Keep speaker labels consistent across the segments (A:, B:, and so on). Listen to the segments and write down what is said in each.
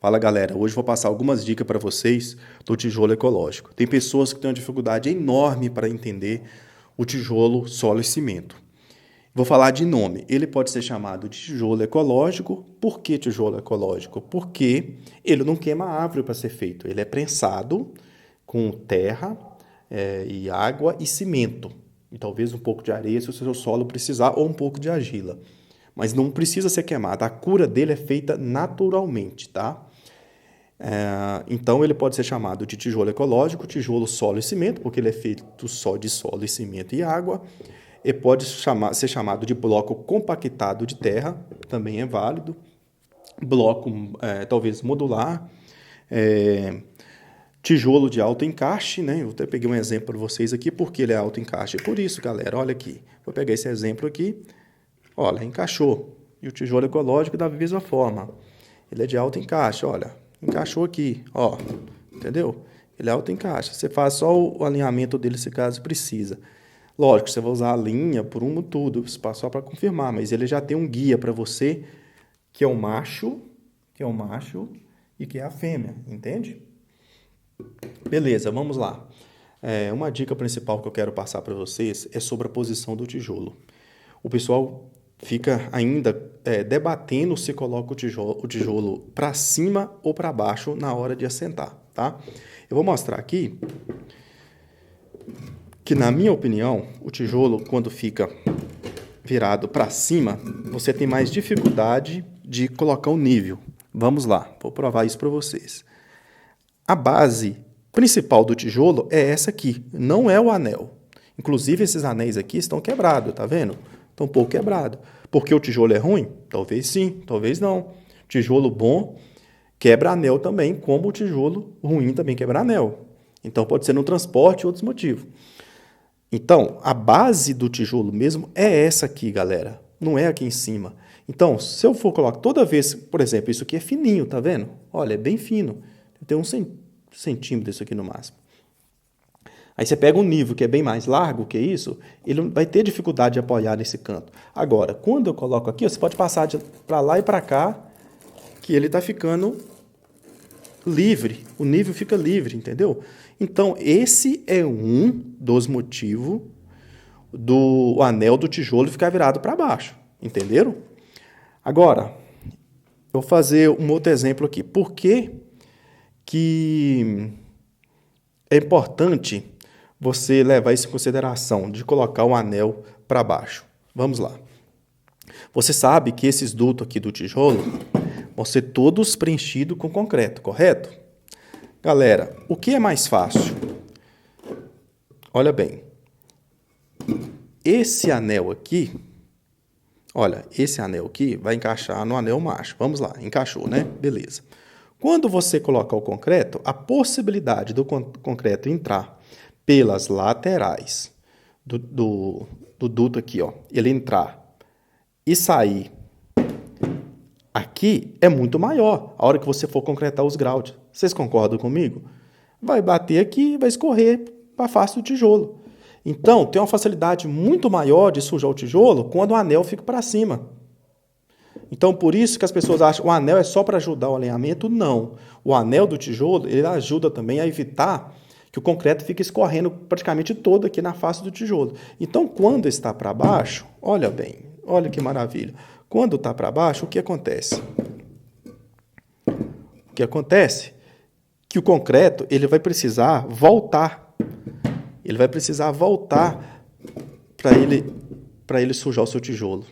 A: Fala galera, hoje vou passar algumas dicas para vocês do tijolo ecológico. Tem pessoas que têm uma dificuldade enorme para entender o tijolo solo e cimento. Vou falar de nome. Ele pode ser chamado de tijolo ecológico. Por que tijolo ecológico? Porque ele não queima árvore para ser feito. Ele é prensado com terra e água e cimento. E talvez um pouco de areia se o seu solo precisar ou um pouco de argila. Mas não precisa ser queimado. A cura dele é feita naturalmente, tá? Então, ele pode ser chamado de tijolo ecológico, tijolo solo e cimento, porque ele é feito só de solo e cimento e água. E pode ser chamado de bloco compactado de terra, também é válido. Bloco, talvez modular. Tijolo de alto encaixe, né? Eu até peguei um exemplo para vocês aqui, porque ele é alto encaixe. Por isso, galera, olha aqui. Vou pegar esse exemplo aqui. Olha, encaixou. E o tijolo ecológico da mesma forma. Ele é de alto encaixe, olha. Encaixou aqui, ó, entendeu? Ele é alto encaixe. Você faz só o alinhamento dele se caso precisa. Lógico, você vai usar a linha, prumo, tudo, só para confirmar, mas ele já tem um guia para você, que é o macho e que é a fêmea, entende? Beleza, vamos lá. Uma dica principal que eu quero passar para vocês é sobre a posição do tijolo. O pessoal fica ainda debatendo se coloca o tijolo para cima ou para baixo na hora de assentar, tá? Eu vou mostrar aqui que, na minha opinião, o tijolo, quando fica virado para cima, você tem mais dificuldade de colocar o nível. Vamos lá, vou provar isso para vocês. A base principal do tijolo é essa aqui, não é o anel. Inclusive, esses anéis aqui estão quebrados, tá vendo? Estão um pouco quebrados. Porque o tijolo é ruim? Talvez sim, talvez não. Tijolo bom quebra anel também, como o tijolo ruim também quebra anel. Então, pode ser no transporte e outros motivos. Então, a base do tijolo mesmo é essa aqui, galera. Não é aqui em cima. Então, se eu for colocar toda vez, por exemplo, isso aqui é fininho, tá vendo? Olha, é bem fino. Tem um centímetro isso aqui no máximo. Aí você pega um nível que é bem mais largo que isso, ele vai ter dificuldade de apoiar nesse canto. Agora, quando eu coloco aqui, você pode passar para lá e para cá, que ele está ficando livre. O nível fica livre, entendeu? Então, esse é um dos motivos do anel do tijolo ficar virado para baixo. Entenderam? Agora, eu vou fazer um outro exemplo aqui. Por que é importante você levar isso em consideração, de colocar o anel para baixo? Vamos lá. Você sabe que esses dutos aqui do tijolo vão ser todos preenchidos com concreto, correto? Galera, o que é mais fácil? Olha bem. Esse anel aqui, olha, esse anel aqui vai encaixar no anel macho. Vamos lá, encaixou, né? Beleza. Quando você colocar o concreto, a possibilidade do concreto entrar pelas laterais do duto aqui, ó, ele entrar e sair aqui é muito maior a hora que você for concretar os graus. Vocês concordam comigo? Vai bater aqui e vai escorrer para a face do tijolo. Então, tem uma facilidade muito maior de sujar o tijolo quando o anel fica para cima. Então, por isso que as pessoas acham que o anel é só para ajudar o alinhamento. Não. O anel do tijolo, ele ajuda também a evitar que o concreto fique escorrendo praticamente todo aqui na face do tijolo. Então, quando está para baixo, olha bem, olha que maravilha. Quando está para baixo, o que acontece? O que acontece? Que o concreto, ele vai precisar voltar. Ele vai precisar voltar para ele sujar o seu tijolo.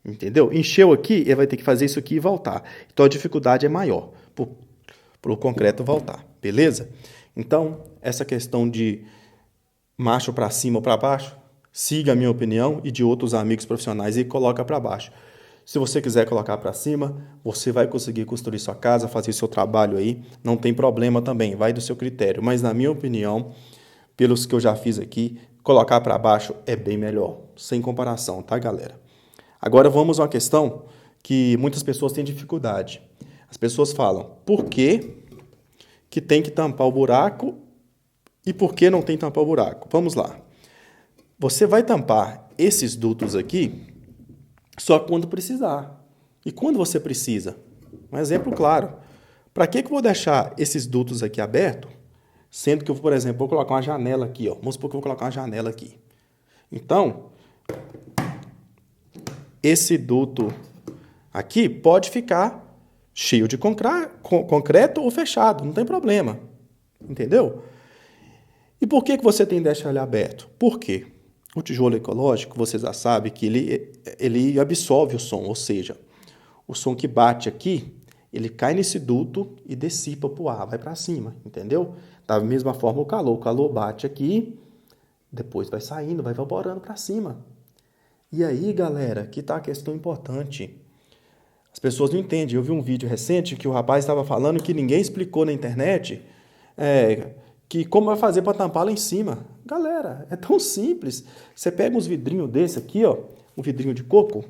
A: Entendeu? Encheu aqui, ele vai ter que fazer isso aqui e voltar. Então, a dificuldade é maior para o concreto voltar. Beleza? Então, essa questão de macho para cima ou para baixo, siga a minha opinião e de outros amigos profissionais e coloca para baixo. Se você quiser colocar para cima, você vai conseguir construir sua casa, fazer seu trabalho aí, não tem problema também, vai do seu critério. Mas, na minha opinião, pelos que eu já fiz aqui, colocar para baixo é bem melhor, sem comparação, tá, galera? Agora vamos a uma questão que muitas pessoas têm dificuldade. As pessoas falam, por que tem que tampar o buraco e por que não tem que tampar o buraco? Vamos lá. Você vai tampar esses dutos aqui só quando precisar. E quando você precisa? Um exemplo claro. Para que eu vou deixar esses dutos aqui abertos, sendo que eu, por exemplo, vou colocar uma janela aqui, ó. Vamos supor que eu vou colocar uma janela aqui. Então, esse duto aqui pode ficar cheio de concreto ou fechado, não tem problema. Entendeu? E por que você tem que deixar ele aberto? Por quê? O tijolo ecológico, você já sabe que ele absorve o som, ou seja, o som que bate aqui, ele cai nesse duto e dissipa para o ar, vai para cima, entendeu? Da mesma forma o calor bate aqui, depois vai saindo, vai evaporando para cima. E aí, galera, aqui está a questão importante. As pessoas não entendem. Eu vi um vídeo recente que o rapaz estava falando que ninguém explicou na internet que como vai fazer para tampar lá em cima. Galera, é tão simples. Você pega uns vidrinhos desse aqui, ó, um vidrinho de coco.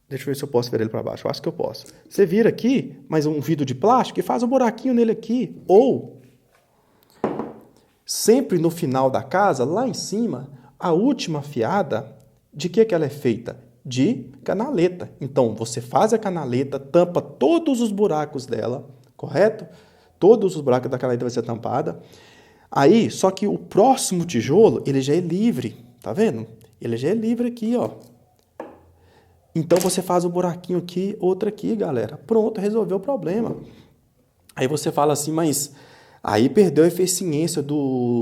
A: Deixa eu ver se eu posso virar ele para baixo. Eu acho que eu posso. Você vira aqui, mais um vidro de plástico e faz um buraquinho nele aqui. Ou, sempre no final da casa, lá em cima, a última fiada, de que ela é feita? De canaleta. Então, você faz a canaleta, tampa todos os buracos dela, correto? Todos os buracos da canaleta vai ser tampada. Aí, só que o próximo tijolo, ele já é livre, tá vendo? Ele já é livre aqui, ó. Então, você faz um buraquinho aqui, outro aqui, galera. Pronto, resolveu o problema. Aí você fala assim, mas aí perdeu a eficiência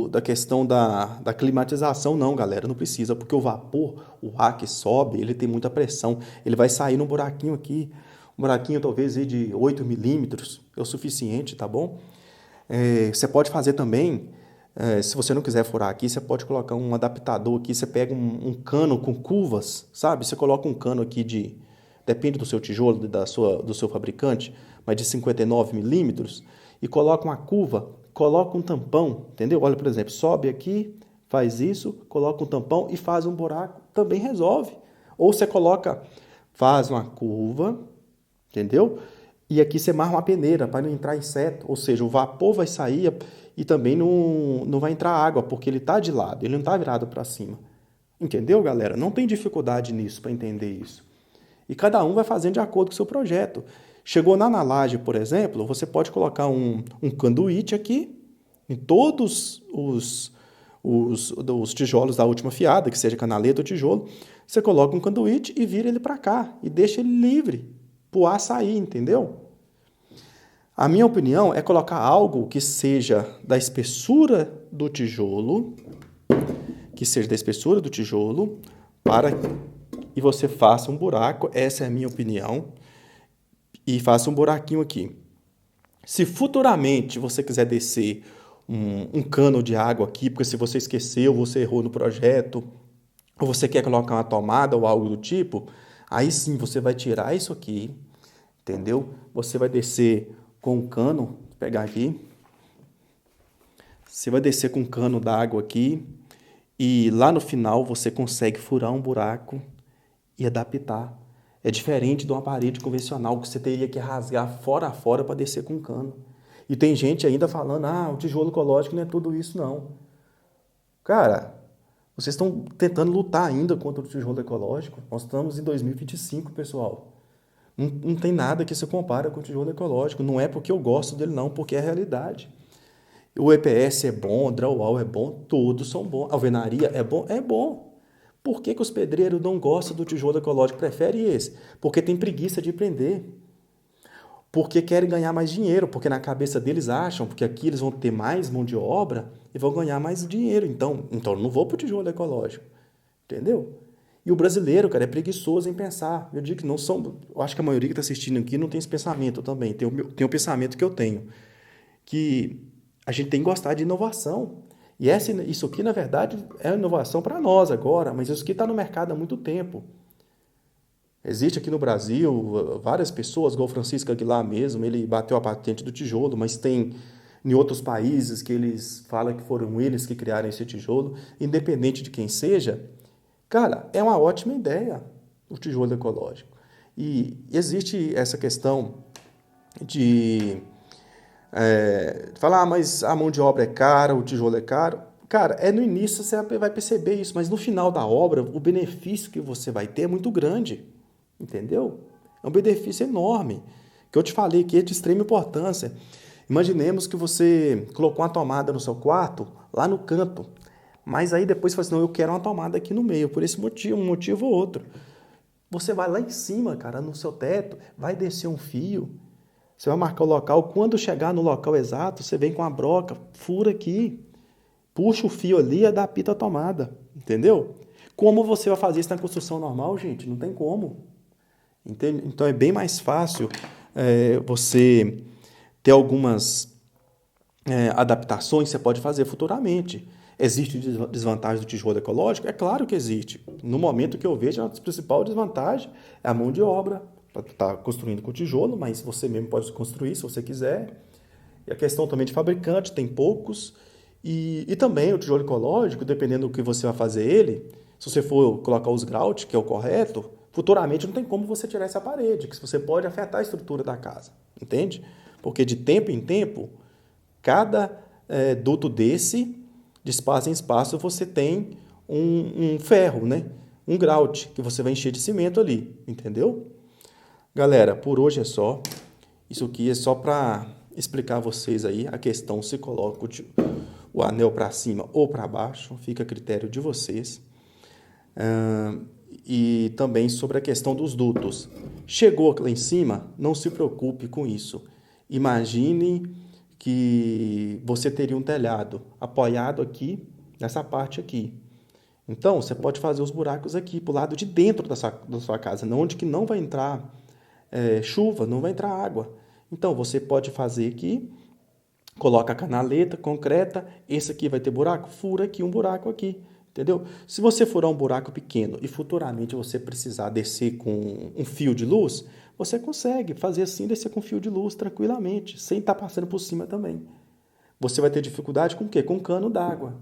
A: da questão da climatização. Não, galera, não precisa, porque o vapor, o ar que sobe, ele tem muita pressão. Ele vai sair num buraquinho aqui, um buraquinho talvez de 8 milímetros, é o suficiente, tá bom? Você pode fazer também, se você não quiser furar aqui, você pode colocar um adaptador aqui, você pega um cano com curvas, sabe? Você coloca um cano aqui depende do seu tijolo, do seu fabricante, mas de 59 milímetros, e coloca uma curva, coloca um tampão, entendeu? Olha, por exemplo, sobe aqui, faz isso, coloca um tampão e faz um buraco, também resolve. Ou você faz uma curva, entendeu? E aqui você marra uma peneira para não entrar inseto, ou seja, o vapor vai sair e também não vai entrar água, porque ele está de lado, ele não está virado para cima. Entendeu, galera? Não tem dificuldade nisso para entender isso. E cada um vai fazendo de acordo com o seu projeto. Chegou na laje, por exemplo, você pode colocar um conduíte aqui em todos os tijolos da última fiada, que seja canaleta ou tijolo. Você coloca um conduíte e vira ele para cá e deixa ele livre para o ar sair, entendeu? A minha opinião é colocar algo que seja da espessura do tijolo, e você faça um buraco, essa é a minha opinião, e faça um buraquinho aqui. Se futuramente você quiser descer um cano de água aqui, porque se você esqueceu, você errou no projeto, ou você quer colocar uma tomada ou algo do tipo, aí sim você vai tirar isso aqui, entendeu? Você vai descer com um cano, vou pegar aqui, você vai descer com um cano d'água aqui, e lá no final você consegue furar um buraco e adaptar. É diferente de uma parede convencional que você teria que rasgar fora a fora para descer com um cano. E tem gente ainda falando, o tijolo ecológico não é tudo isso, não. Cara, vocês estão tentando lutar ainda contra o tijolo ecológico. Nós estamos em 2025, pessoal. Não tem nada que se compara com o tijolo ecológico. Não é porque eu gosto dele, não, porque é a realidade. O EPS é bom, o drywall é bom, todos são bons. A alvenaria é bom? É bom. Por que os pedreiros não gostam do tijolo ecológico? Preferem esse? Porque tem preguiça de prender. Porque querem ganhar mais dinheiro, porque na cabeça deles acham que aqui eles vão ter mais mão de obra e vão ganhar mais dinheiro. Então não vou para o tijolo ecológico. Entendeu? E o brasileiro, cara, é preguiçoso em pensar. Eu digo que não são... Eu acho que a maioria que está assistindo aqui não tem esse pensamento também. Tem o pensamento que eu tenho. Que a gente tem que gostar de inovação. E isso aqui, na verdade, é inovação para nós agora, mas isso aqui está no mercado há muito tempo. Existe aqui no Brasil várias pessoas, igual o Francisco Aguilar mesmo, ele bateu a patente do tijolo, mas tem em outros países que eles falam que foram eles que criaram esse tijolo, independente de quem seja. Cara, é uma ótima ideia o tijolo ecológico. E existe essa questão de falar, mas a mão de obra é cara, o tijolo é caro. Cara, no início você vai perceber isso, mas no final da obra, o benefício que você vai ter é muito grande, entendeu? É um benefício enorme, O que eu te falei aqui é de extrema importância. Imaginemos que você colocou uma tomada no seu quarto, lá no canto, mas aí depois você fala assim, não, eu quero uma tomada aqui no meio, por esse motivo, um motivo ou outro. Você vai lá em cima, cara, no seu teto, vai descer um fio, você vai marcar o local, quando chegar no local exato, você vem com a broca, fura aqui, puxa o fio ali e adapta a tomada, entendeu? Como você vai fazer isso na construção normal, gente? Não tem como. Entende? Então é bem mais fácil você ter algumas adaptações que você pode fazer futuramente. Existe desvantagem do tijolo ecológico? É claro que existe. No momento que eu vejo, a principal desvantagem é a mão de obra, para estar construindo com tijolo, mas você mesmo pode construir se você quiser. E a questão também de fabricante, tem poucos. E também o tijolo ecológico, dependendo do que você vai fazer ele, se você for colocar os grout, que é o correto, futuramente não tem como você tirar essa parede, que você pode afetar a estrutura da casa, entende? Porque de tempo em tempo, cada duto desse, de espaço em espaço, você tem um ferro, né? Um grout, que você vai encher de cimento ali, entendeu? Galera, por hoje é só. Isso aqui é só para explicar a vocês aí a questão se coloca o anel para cima ou para baixo, fica a critério de vocês. E também sobre a questão dos dutos. Chegou lá em cima, não se preocupe com isso. Imagine que você teria um telhado apoiado aqui, nessa parte aqui. Então, você pode fazer os buracos aqui, para o lado de dentro da sua casa, onde que não vai entrar chuva, não vai entrar água. Então, você pode fazer aqui, coloca a canaleta concreta, esse aqui vai ter buraco, fura aqui um buraco aqui, entendeu? Se você furar um buraco pequeno e futuramente você precisar descer com um fio de luz, você consegue fazer assim, descer com fio de luz tranquilamente, sem estar passando por cima também. Você vai ter dificuldade com o quê? Com um cano d'água.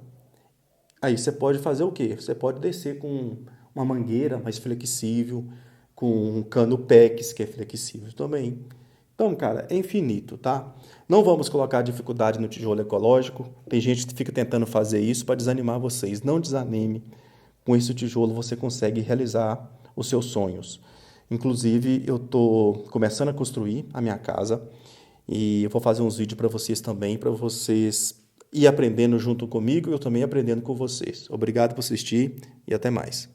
A: Aí você pode fazer o quê? Você pode descer com uma mangueira mais flexível, com um cano PEX, que é flexível também. Então, cara, é infinito, tá? Não vamos colocar dificuldade no tijolo ecológico. Tem gente que fica tentando fazer isso para desanimar vocês. Não desanime. Com esse tijolo você consegue realizar os seus sonhos. Inclusive, eu estou começando a construir a minha casa e eu vou fazer uns vídeos para vocês também, para vocês ir aprendendo junto comigo e eu também aprendendo com vocês. Obrigado por assistir e até mais.